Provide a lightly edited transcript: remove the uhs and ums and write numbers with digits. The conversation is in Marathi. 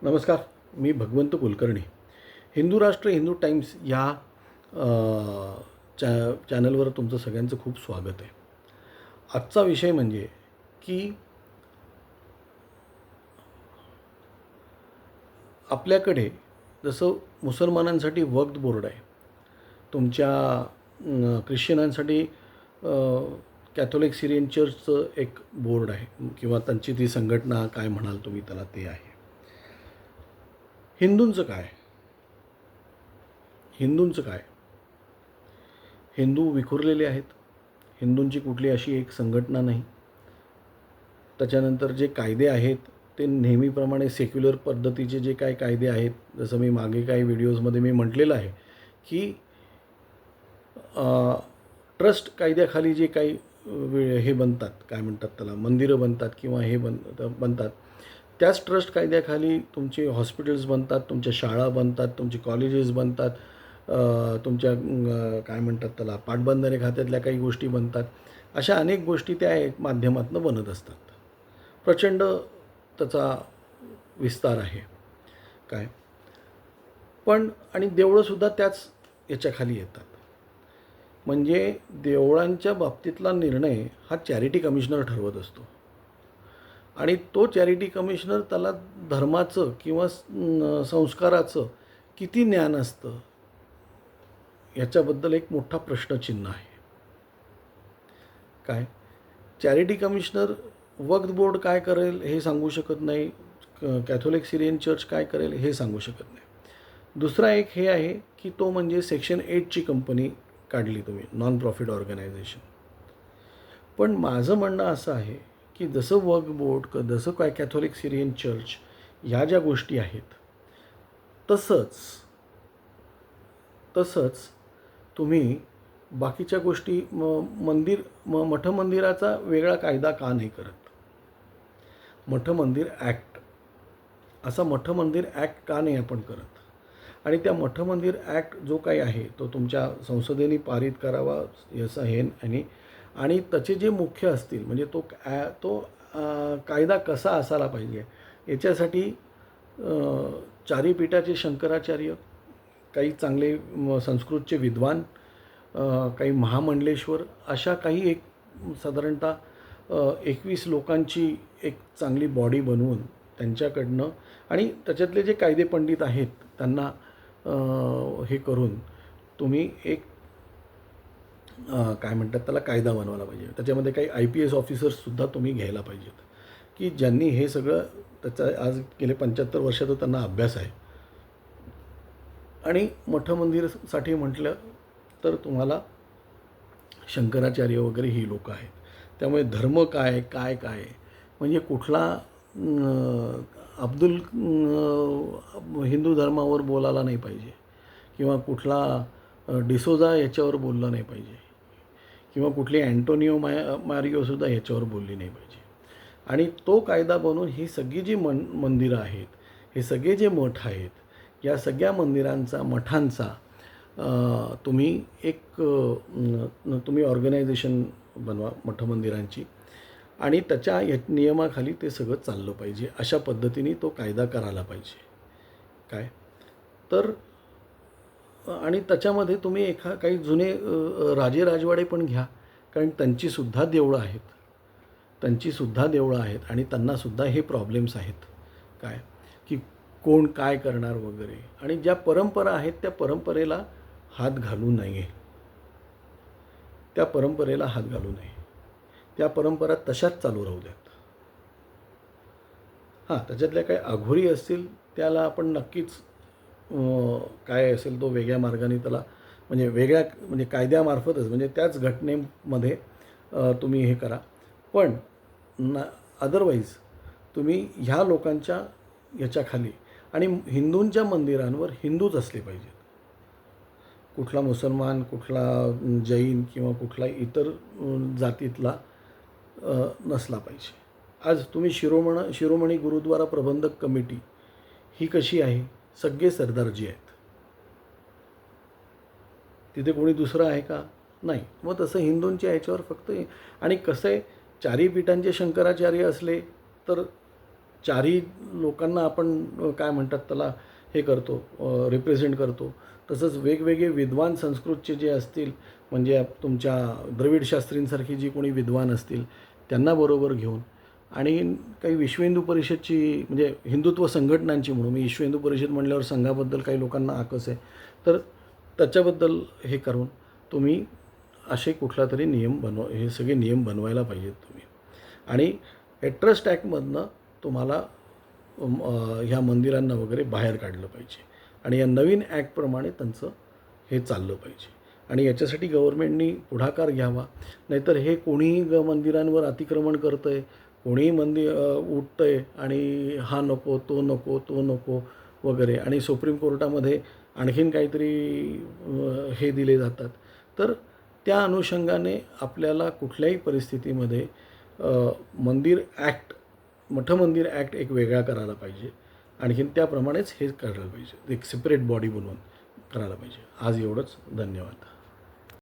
नमस्कार. मी भगवंत कुलकर्णी. हिंदू राष्ट्र हिंदू टाइम्स या अ, चॅनलवर तुमचं सगळ्यांचं खूप स्वागत आहे. आजचा विषय म्हणजे की आपल्याकडे जसं मुसलमानांसाठी वक्फ बोर्ड आहे, तुमच्या ख्रिश्चनांसाठी कॅथोलिक सिरियन चर्चचं एक बोर्ड आहे किंवा त्यांची ती संघटना काय म्हणाल तुम्ही त्याला ते आहे. हिंदूंचं काय? हिंदूंचं काय? हिंदू विखुरलेले आहेत. हिंदूंची कुठली अशी एक संघटना नाही. त्याच्यानंतर जे कायदे आहेत ते नेहमीप्रमाणे सेक्युलर पद्धतीचे जे काही कायदे आहेत, जसं मी मागे काही व्हिडिओजमध्ये मी म्हटलेलं आहे की ट्रस्ट कायद्याखाली जे काही हे बनतात, काय म्हणतात त्याला, मंदिरं बनतात किंवा हे बनतात, त्याच ट्रस्ट कायद्याखाली तुमचे हॉस्पिटल्स बनतात, तुमच्या शाळा बनतात, तुमचे कॉलेजेस बनतात, तुमच्या काय म्हणतात त्याला, पाटबंधारे खात्यातल्या काही गोष्टी बनतात. अशा अनेक गोष्टी त्या एक माध्यमातून बनत असतात. प्रचंड त्याचा विस्तार आहे काय. पण आणि देवळंसुद्धा त्याच याच्याखाली येतात. म्हणजे देवळांच्या बाबतीतला निर्णय हा चॅरिटी कमिशनर ठरवत असतो आणि तो चॅरिटी कमिशनर त्याला धर्माचं किंवा संस्काराचं किती ज्ञान असतं याच्याबद्दल एक मोठा प्रश्नचिन्ह आहे काय. चॅरिटी कमिशनर वक्फ बोर्ड काय करेल हे सांगू शकत नाही, कॅथोलिक सिरियन चर्च काय करेल हे सांगू शकत नाही. दुसरा एक हे आहे की तो म्हणजे सेक्शन 8ची कंपनी काढली तुम्ही, नॉन प्रॉफिट ऑर्गनायझेशन. पण माझं म्हणणं असं आहे की जसं वक्फ बोर्ड, जसं काय कॅथोलिक सिरियन चर्च ह्या ज्या गोष्टी आहेत, तसंच तुम्ही बाकीच्या गोष्टी मठ मंदिराचा वेगळा कायदा का नाही करत? मठ मंदिर ॲक्ट, असा मठ मंदिर ॲक्ट का नाही आपण करत? आणि त्या मठ मंदिर ॲक्ट जो काही आहे तो तुमच्या संसदेने पारित करावा याचं हे आणि त्याचे जे मुख्य असतील म्हणजे तो कायदा कसा असायला पाहिजे याच्यासाठी चारी पीठाचे शंकराचार्य, काही चांगले संस्कृतचे विद्वान, काही महामंडलेश्वर, अशा काही एक साधारणतः 21 लोकांची एक चांगली बॉडी बनवून त्यांच्याकडनं आणि त्याच्यातले जे कायदे पंडित आहेत त्यांना हे करून तुम्ही एक काय म्हणतात त्याला कायदा बनवायला पाहिजे. त्याच्यामध्ये काही IPS ऑफिसर्ससुद्धा तुम्ही घ्यायला पाहिजेत की ज्यांनी हे सगळं, त्याचा आज गेले 75 वर्षाचा त्यांना अभ्यास आहे. आणि मठ मंदिरासाठी म्हटलं तर तुम्हाला शंकराचार्य वगैरे ही लोकं आहेत. त्यामुळे धर्म काय काय काय म्हणजे कुठला अब्दुल हिंदू धर्मावर बोलायला नाही पाहिजे किंवा कुठला डिसोजा याच्यावर बोलला नाही पाहिजे किंवा कुठली अँटोनिओ मारिओसुद्धा याच्यावर बोलली नाही पाहिजे. आणि तो कायदा बनवून ही सगळी जी मंदिरं आहेत, हे सगळे जे मठ आहेत, या सगळ्या मंदिरांचा, मठांचा तुम्ही एक तुम्ही ऑर्गनायझेशन बनवा मठ मंदिरांची आणि त्याच्या नियमाखाली ते सगळं चाललं पाहिजे. अशा पद्धतीने तो कायदा करायला पाहिजे काय. तर आणि त्याच्यामध्ये तुम्ही काही जुने राजे राजवाडे पण घ्या, कारण त्यांचीसुद्धा देवळं आहेत आणि त्यांनासुद्धा हे प्रॉब्लेम्स आहेत काय, की कोण काय करणार वगैरे. आणि ज्या परंपरा आहेत त्या परंपरेला हात घालू नये, त्या परंपरा तशाच चालू राहू द्यात. हां, त्याच्यातल्या काही अघोरी असतील त्याला आपण नक्कीच काय असेल तो वेगळ्या मार्गाने त्याला म्हणजे कायद्यामार्फतच म्हणजे त्याच घटनेमध्ये तुम्ही हे करा. पण अदरवाईज तुम्ही ह्या लोकांच्या याच्याखाली आणि हिंदूंच्या मंदिरांवर हिंदूच असले पाहिजेत. कुठला मुसलमान, कुठला जैन किंवा कुठला इतर जातीतला नसला पाहिजे. आज तुम्ही शिरोमणी गुरुद्वारा प्रबंधक कमिटी ही कशी आहे? सगळे सरदारजी आहेत. तिथे कोणी दुसरं आहे का? नाही. मग तसं हिंदूंच्या याच्यावर फक्त आणि कसं आहे, चारी पीठांचे शंकराचार्य असले तर चारही लोकांना आपण काय म्हणतात त्याला हे करतो, रिप्रेझेंट करतो. तसंच वेगवेगळे विद्वान संस्कृतचे जे असतील, म्हणजे तुमच्या द्रविड शास्त्रींसारखी जी कोणी विद्वान असतील त्यांना बरोबर घेऊन, आणि काही विश्व हिंदू परिषदची म्हणजे हिंदुत्व संघटनांची म्हणून, मी विश्व हिंदू परिषद म्हणल्यावर संघाबद्दल काही लोकांना आकस आहे, तर त्याच्याबद्दल हे करून तुम्ही असे कुठला तरी नियम हे सगळे नियम बनवायला पाहिजेत तुम्ही. आणि हे ट्रस्ट ॲक्टमधनं तुम्हाला ह्या मंदिरांना वगैरे बाहेर काढलं पाहिजे आणि या नवीन ॲक्टप्रमाणे त्यांचं हे चाललं पाहिजे. आणि याच्यासाठी गव्हर्मेंटनी पुढाकार घ्यावा. नाहीतर हे कोणीही मंदिरांवर अतिक्रमण करतं आहे, कोणीही उठतं आहे आणि हा नको, तो नको, तो नको वगैरे, आणि सुप्रीम कोर्टामध्ये आणखीन काहीतरी हे दिले जातात. तर त्या अनुषंगाने आपल्याला कुठल्याही परिस्थितीमध्ये मंदिर ॲक्ट, मठमंदिर ॲक्ट एक वेगळा करायला पाहिजे. आणखीन त्याप्रमाणेच हे करायला पाहिजे, एक सेपरेट बॉडी बनवून करायला पाहिजे. आज एवढंच. धन्यवाद.